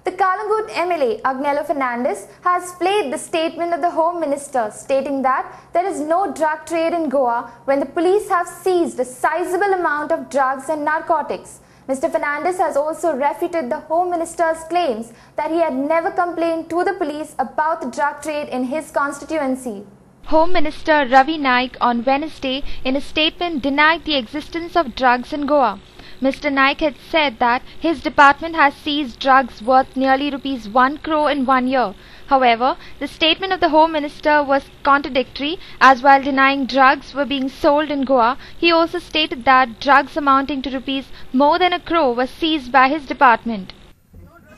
The Calangute MLA Agnello Fernandez has played the statement of the Home Minister stating that there is no drug trade in Goa when the police have seized a sizable amount of drugs and narcotics. Mr. Fernandez has also refuted the Home Minister's claims that he had never complained to the police about the drug trade in his constituency. Home Minister Ravi Naik on Wednesday in a statement denied the existence of drugs in Goa. Mr. Naik had said that his department has seized drugs worth nearly rupees 1 crore in 1 year. However, the statement of the Home Minister was contradictory, as while denying drugs were being sold in Goa, he also stated that drugs amounting to rupees more than 1 crore were seized by his department.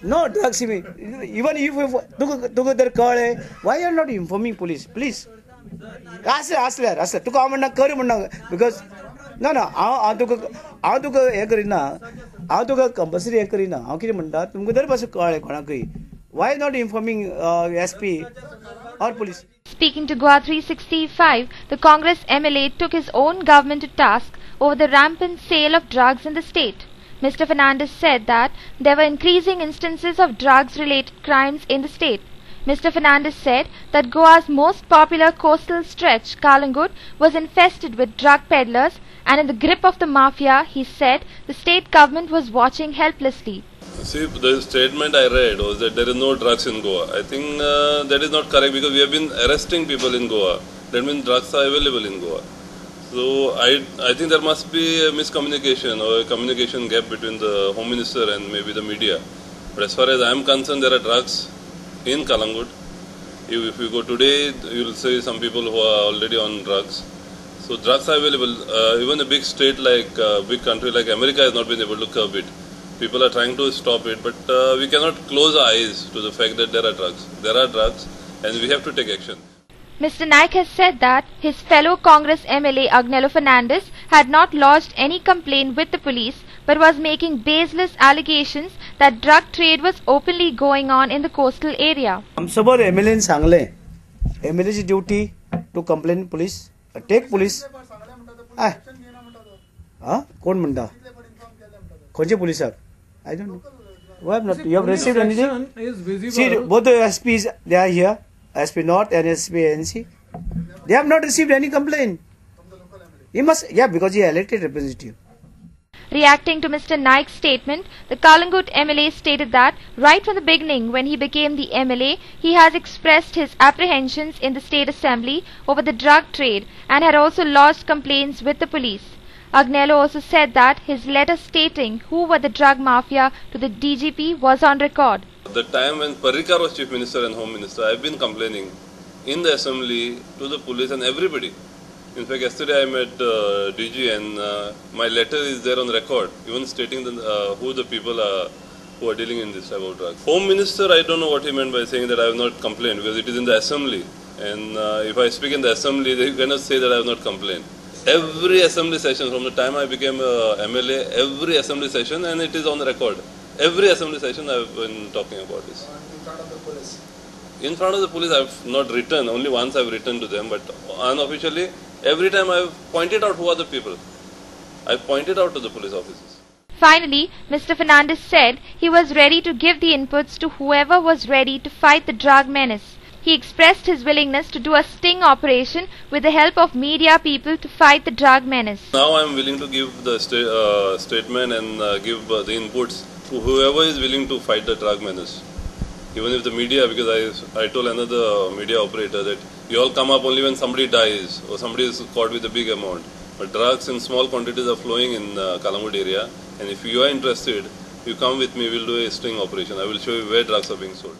No drugs, even if there call, why are you not informing police? Please. Ask there. To come and because no, I took a compulsory why not informing SP or police? Speaking to Goa 365, the Congress MLA took his own government to task over the rampant sale of drugs in the state. Mr. Fernandez said that there were increasing instances of drugs-related crimes in the state. Mr. Fernandez said that Goa's most popular coastal stretch, Calangute, was infested with drug peddlers, and in the grip of the mafia, he said the state government was watching helplessly. See, the statement I read was that there is no drugs in Goa. I think that is not correct, because we have been arresting people in Goa. That means drugs are available in Goa. So I think there must be a miscommunication or a communication gap between the Home Minister and maybe the media. But as far as I am concerned, there are drugs in Calangute. If you go today, you will see some people who are already on drugs. So drugs are available. Even a big state like big country like America has not been able to curb it. People are trying to stop it, but we cannot close our eyes to the fact that there are drugs. There are drugs, and we have to take action. Mr. Naik has said that his fellow Congress MLA Agnello Fernandez had not lodged any complaint with the police, but was making baseless allegations that drug trade was openly going on in the coastal area. MLA's duty to complain police, take police. Kon manda? Konje police are? I don't know. Why not? You have received anything? See, both the SPs, they are here. SP North and SP NC. They have not received any complaint. He must, because he is elected representative. Reacting to Mr. Naik's statement, the Calangute MLA stated that right from the beginning when he became the MLA, he has expressed his apprehensions in the State Assembly over the drug trade and had also lodged complaints with the police. Agnello also said that his letter stating who were the drug mafia to the DGP was on record. The time when Parrikar was Chief Minister and Home Minister, I have been complaining in the Assembly to the police and everybody. In fact, yesterday I met DG and my letter is there on record, even stating who the people are who are dealing in this type of drugs. Home Minister, I don't know what he meant by saying that I have not complained, because it is in the Assembly. And if I speak in the Assembly, they cannot say that I have not complained. Every Assembly session, from the time I became MLA, every Assembly session, and it is on record. Every Assembly session I have been talking about this. In front of the police? In front of the police I have not written, only once I have written to them, but unofficially, every time I have pointed out who are the people. I have pointed out to the police officers. Finally, Mr. Fernandez said he was ready to give the inputs to whoever was ready to fight the drug menace. He expressed his willingness to do a sting operation with the help of media people to fight the drug menace. Now I am willing to give the statement and give the inputs to whoever is willing to fight the drug menace. Even if the media, because I told another media operator that you all come up only when somebody dies or somebody is caught with a big amount. But drugs in small quantities are flowing in Calangute area, and if you are interested, you come with me, we will do a sting operation. I will show you where drugs are being sold.